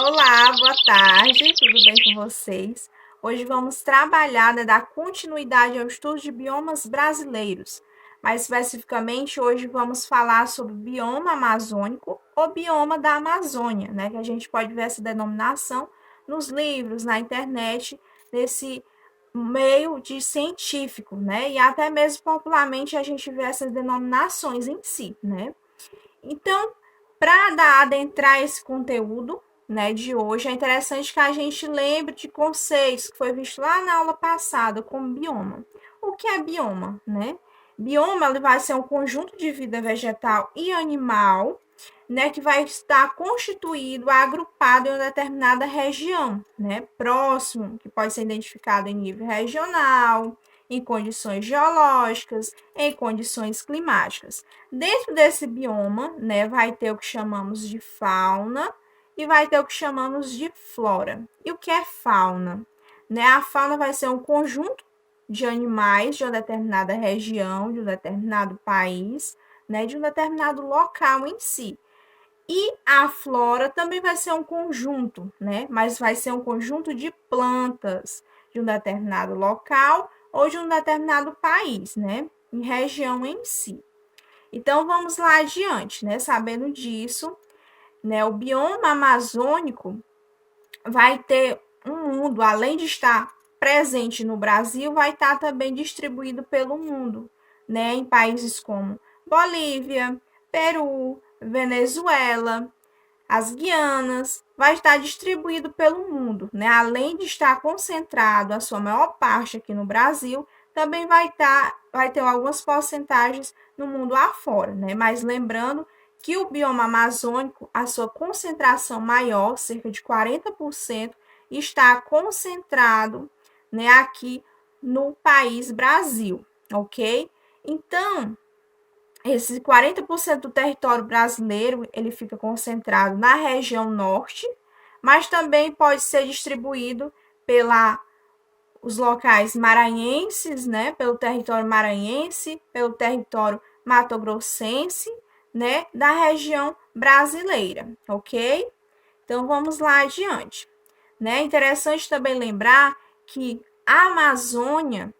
Olá, boa tarde, tudo bem com vocês? Hoje vamos trabalhar, dar continuidade ao estudo de biomas brasileiros. Mais especificamente, hoje vamos falar sobre o bioma amazônico ou bioma da Amazônia, né? Que a gente pode ver essa denominação nos livros, na internet, nesse meio de científico, né? E até mesmo popularmente a gente vê essas denominações em si, né? Então, para adentrar esse conteúdo, né, de hoje, é interessante que a gente lembre de conceitos que foi visto lá na aula passada, como bioma. O que é bioma, né? Bioma ele vai ser um conjunto de vida vegetal e animal, né, que vai estar constituído, agrupado em uma determinada região, né, próximo, que pode ser identificado em nível regional, em condições geológicas, em condições climáticas. Dentro desse bioma, né, vai ter o que chamamos de fauna e vai ter o que chamamos de flora. E o que é fauna? Né? A fauna vai ser um conjunto de animais de uma determinada região, de um determinado país, né, de um determinado local em si. E a flora também vai ser um conjunto, né? Mas vai ser um conjunto de plantas de um determinado local ou de um determinado país, né? Em região em si. Então vamos lá adiante, né? Sabendo disso, né? O bioma amazônico vai ter um mundo, além de estar presente no Brasil, vai estar também distribuído pelo mundo, né? Em países como Bolívia, Peru, Venezuela, as Guianas, vai estar distribuído pelo mundo, né? Além de estar concentrado a sua maior parte aqui no Brasil, também vai ter algumas porcentagens no mundo afora, né? Mas lembrando que o bioma amazônico, a sua concentração maior, cerca de 40%, está concentrado, né, aqui no país Brasil, ok? Então, esse 40% do território brasileiro, ele fica concentrado na região norte, mas também pode ser distribuído pela os locais maranhenses, né, pelo território maranhense, pelo território matogrossense, né, da região brasileira, ok? Então vamos lá adiante, né? Interessante também lembrar que a Amazônia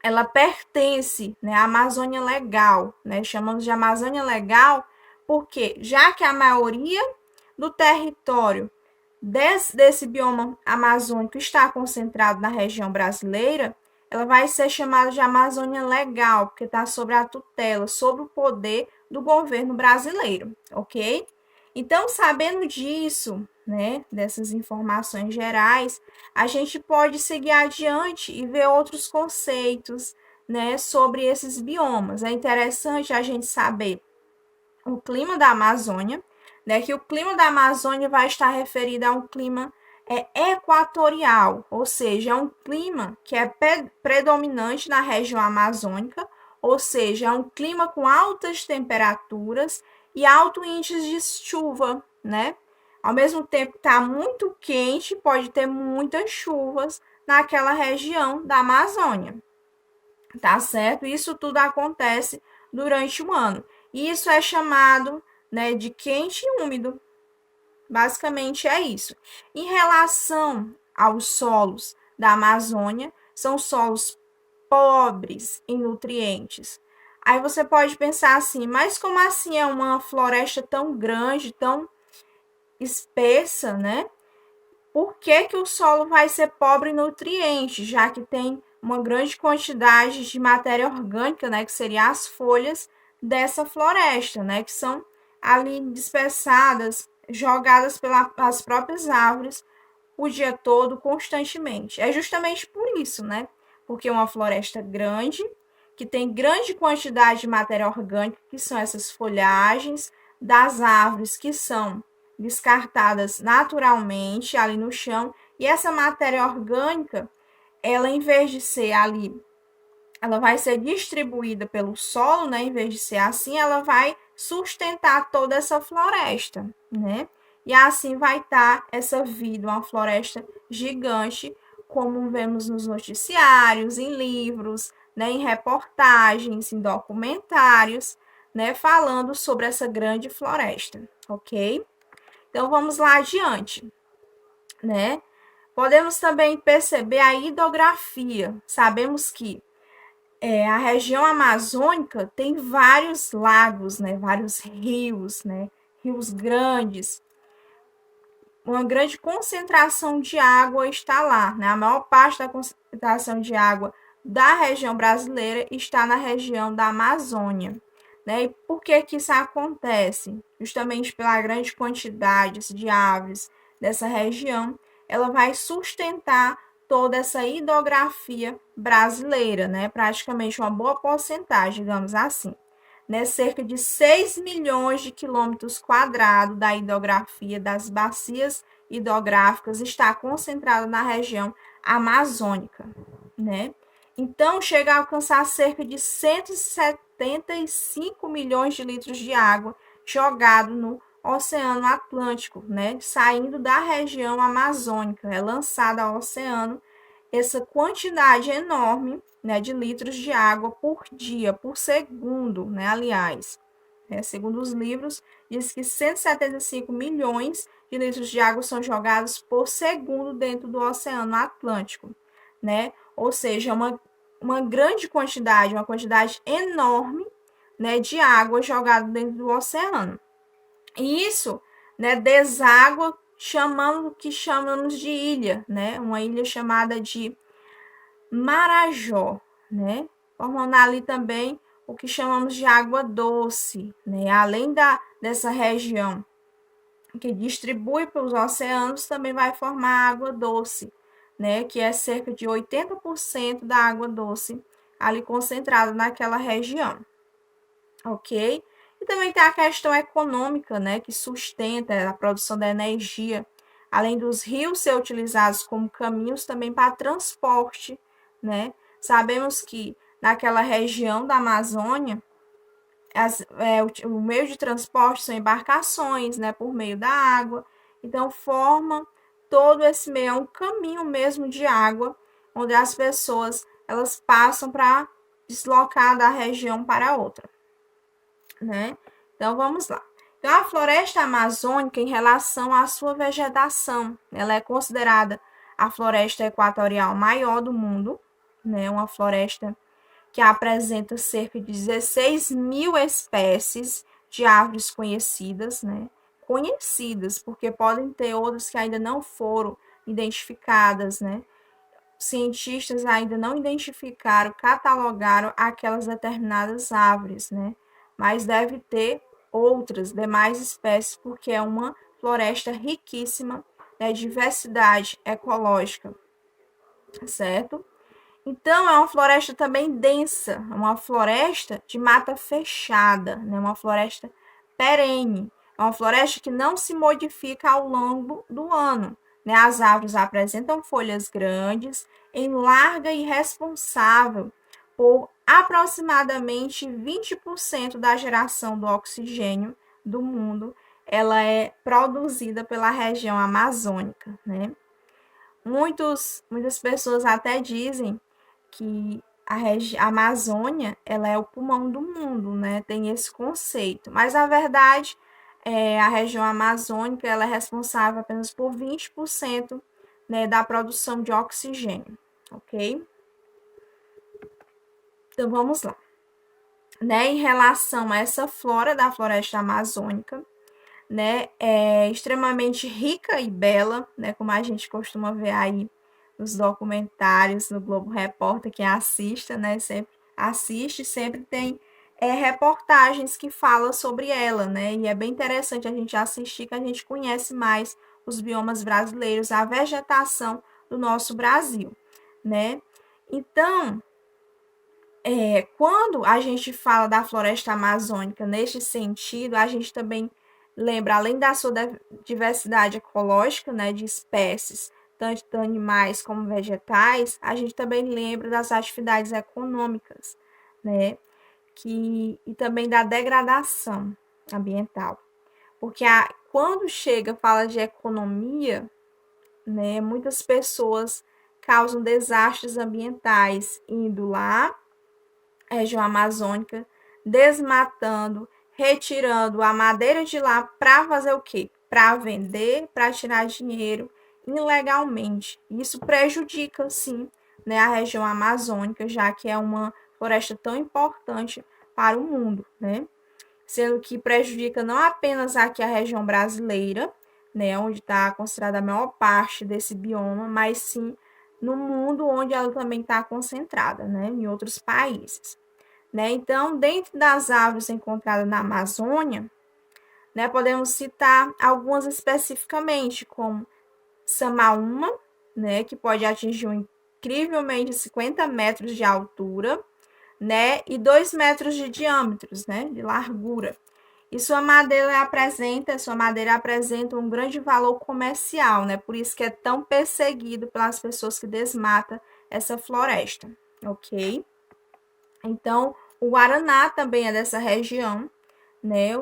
ela pertence, né, à Amazônia Legal, né? Chamamos de Amazônia Legal porque já que a maioria do território desse bioma amazônico está concentrado na região brasileira, ela vai ser chamada de Amazônia Legal, porque está sob a tutela, sob o poder do governo brasileiro, ok? Então, sabendo disso, né, dessas informações gerais, a gente pode seguir adiante e ver outros conceitos, né, sobre esses biomas. É interessante a gente saber o clima da Amazônia, né, que o clima da Amazônia vai estar referido a um clima equatorial, ou seja, é um clima que é predominante na região amazônica, ou seja, é um clima com altas temperaturas e alto índice de chuva, né? Ao mesmo tempo que está muito quente, pode ter muitas chuvas naquela região da Amazônia, tá certo? Isso tudo acontece durante o ano. Isso é chamado, né, de quente e úmido. Basicamente é isso. Em relação aos solos da Amazônia, são solos pobres em nutrientes. Aí você pode pensar assim, mas como assim é uma floresta tão grande, tão espessa, né? Por que que o solo vai ser pobre em nutrientes, já que tem uma grande quantidade de matéria orgânica, né, que seriam as folhas dessa floresta, né, que são ali dispersadas, jogadas pelas próprias árvores o dia todo, constantemente. É justamente por isso, né? Porque é uma floresta grande, que tem grande quantidade de matéria orgânica, que são essas folhagens das árvores que são descartadas naturalmente ali no chão, e essa matéria orgânica, ela em vez de ser ali, ela vai ser distribuída pelo solo, né? Em vez de ser assim, ela vai sustentar toda essa floresta, né? E assim vai estar essa vida, uma floresta gigante, como vemos nos noticiários, em livros, né, em reportagens, em documentários, né, falando sobre essa grande floresta, ok? Então, vamos lá adiante, né? Podemos também perceber a hidrografia. Sabemos que a região amazônica tem vários lagos, né? Vários rios, né? Rios grandes. Uma grande concentração de água está lá, né? A maior parte da concentração de água da região brasileira está na região da Amazônia, né? E por que que isso acontece? Justamente pela grande quantidade de árvores dessa região, ela vai sustentar toda essa hidrografia brasileira, né? Praticamente uma boa porcentagem, digamos assim, né? Cerca de 6 milhões de quilômetros quadrados da hidrografia das bacias hidrográficas está concentrada na região amazônica, né? Então, chega a alcançar cerca de 175 milhões de litros de água jogado no Oceano Atlântico, né? Saindo da região amazônica, é lançada ao oceano essa quantidade enorme, né, de litros de água por dia, por segundo, né, aliás. Segundo os livros, diz que 175 milhões de litros de água são jogados por segundo dentro do Oceano Atlântico, né? Ou seja, uma grande quantidade, uma quantidade enorme, né, de água jogada dentro do oceano. E isso, né, deságua chamando o que chamamos de ilha, né? Uma ilha chamada de Marajó, né? Formando ali também o que chamamos de água doce, né? Além dessa região que distribui para os oceanos, também vai formar água doce, né? Que é cerca de 80% da água doce ali concentrada naquela região, ok? E também tem a questão econômica, né? Que sustenta a produção da energia, além dos rios ser utilizados como caminhos também para transporte, né? Sabemos que naquela região da Amazônia, o meio de transporte são embarcações, né, por meio da água. Então, forma todo esse meio, é um caminho mesmo de água, onde as pessoas elas passam para deslocar da região para outra, né? Então, vamos lá. Então, a floresta amazônica, em relação à sua vegetação, ela é considerada a floresta equatorial maior do mundo, né? Uma floresta que apresenta cerca de 16 mil espécies de árvores conhecidas, né? Conhecidas, porque podem ter outras que ainda não foram identificadas, né? Cientistas ainda não identificaram, catalogaram aquelas determinadas árvores, né? Mas deve ter outras demais espécies, porque é uma floresta riquíssima, né? Diversidade ecológica, certo? Então, é uma floresta também densa, uma floresta de mata fechada, né? Uma floresta perene, é uma floresta que não se modifica ao longo do ano. Né? As árvores apresentam folhas grandes, em larga e responsável por aproximadamente 20% da geração do oxigênio do mundo, ela é produzida pela região amazônica, né? Muitas pessoas até dizem que a Amazônia ela é o pulmão do mundo, né? Tem esse conceito. Mas a verdade é a região amazônica ela é responsável apenas por 20%, né, da produção de oxigênio, ok? Então vamos lá. Né, em relação a essa flora da floresta amazônica, né, é extremamente rica e bela, né, como a gente costuma ver aí nos documentários, no Globo Repórter, quem assista, né, sempre assiste, sempre tem reportagens que falam sobre ela, né, e é bem interessante a gente assistir, que a gente conhece mais os biomas brasileiros, a vegetação do nosso Brasil, né. Então, quando a gente fala da floresta amazônica neste sentido, a gente também lembra, além da sua diversidade ecológica, né, de espécies, tanto de animais como vegetais, a gente também lembra das atividades econômicas, né, e também da degradação ambiental. Porque quando chega, fala de economia, né, muitas pessoas causam desastres ambientais indo lá região amazônica, desmatando, retirando a madeira de lá para fazer o quê? para vender, para tirar dinheiro ilegalmente. Isso prejudica, sim, né, a região amazônica, já que é uma floresta tão importante para o mundo, né? Sendo que prejudica não apenas aqui a região brasileira, né, onde está considerada a maior parte desse bioma, mas sim no mundo onde ela também está concentrada, né, em outros países. Né? Então, dentro das árvores encontradas na Amazônia, né, podemos citar algumas especificamente, como Samaúma, né, que pode atingir incrivelmente 50 metros de altura, né, e 2 metros de diâmetro, né, de largura. E sua madeira apresenta um grande valor comercial, né? Por isso que é tão perseguido pelas pessoas que desmatam essa floresta, ok? Então, o guaraná também é dessa região, né?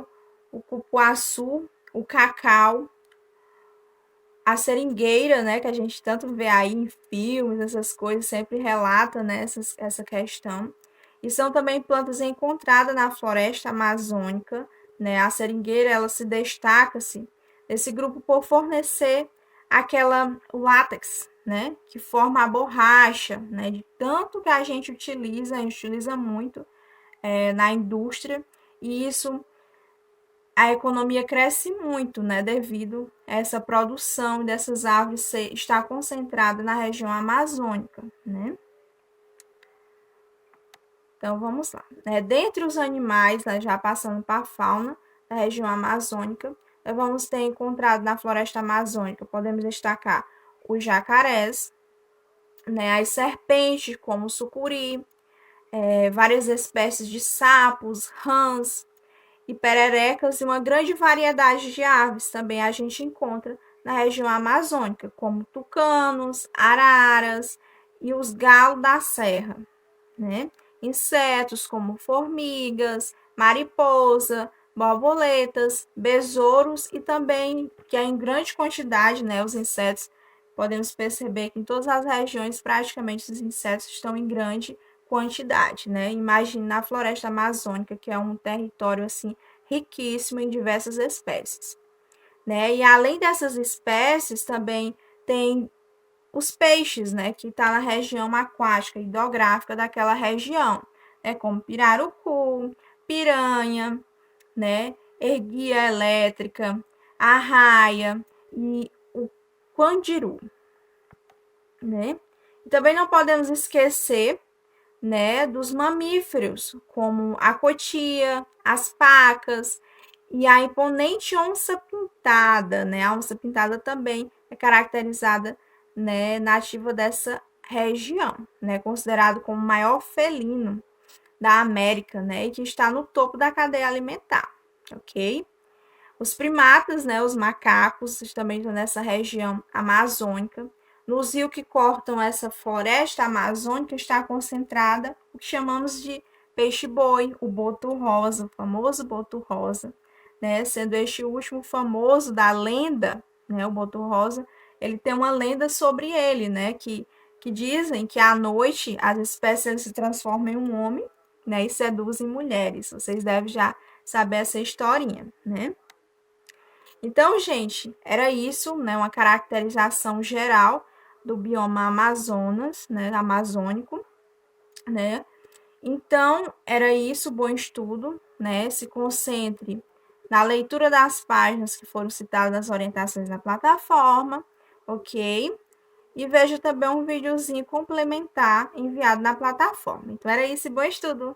O cupuaçu, o cacau, a seringueira, né? Que a gente tanto vê aí em filmes, essas coisas, sempre relata, né? Essa questão. E são também plantas encontradas na floresta amazônica, né? A seringueira, ela se destaca-se desse grupo por fornecer aquela látex, né? Que forma a borracha, né? De tanto que a gente utiliza muito na indústria, e isso a economia cresce muito, né, devido a essa produção dessas árvores estar concentrada na região amazônica, né? Então vamos lá. Dentre os animais, né, já passando para a fauna da região amazônica, nós vamos ter encontrado na floresta amazônica, podemos destacar os jacarés, né, as serpentes, como o sucuri, várias espécies de sapos, rãs e pererecas e uma grande variedade de aves também a gente encontra na região amazônica, como tucanos, araras e os galos da serra, né? Insetos como formigas, mariposa, borboletas, besouros e também, que é em grande quantidade, né, os insetos, podemos perceber que em todas as regiões praticamente os insetos estão em grande quantidade, né? Imagine na floresta amazônica, que é um território assim riquíssimo em diversas espécies, né? E além dessas espécies, também tem os peixes, né, que está na região aquática hidrográfica daquela região, né, como pirarucu, piranha, né, erguia elétrica, arraia e o quandiru, né? E também não podemos esquecer, né, dos mamíferos, como a cotia, as pacas e a imponente onça pintada, né? A onça pintada também é caracterizada, né, nativa dessa região, né, considerado como o maior felino da América, né, e que está no topo da cadeia alimentar, ok? Os primatas, né, os macacos, também estão nessa região amazônica. Nos rios que cortam essa floresta amazônica está concentrada o que chamamos de peixe-boi, o boto rosa, o famoso boto rosa, né? Sendo este o último famoso da lenda, né? O boto rosa, ele tem uma lenda sobre ele, né? Que dizem que à noite as espécies se transformam em um homem, né? E seduzem mulheres. Vocês devem já saber essa historinha, né? Então, gente, era isso, né? Uma caracterização geral do bioma Amazonas, né? Amazônico, né? Então, era isso, bom estudo, né? Se concentre na leitura das páginas que foram citadas nas orientações da plataforma, ok? E veja também um videozinho complementar enviado na plataforma. Então, era isso, bom estudo!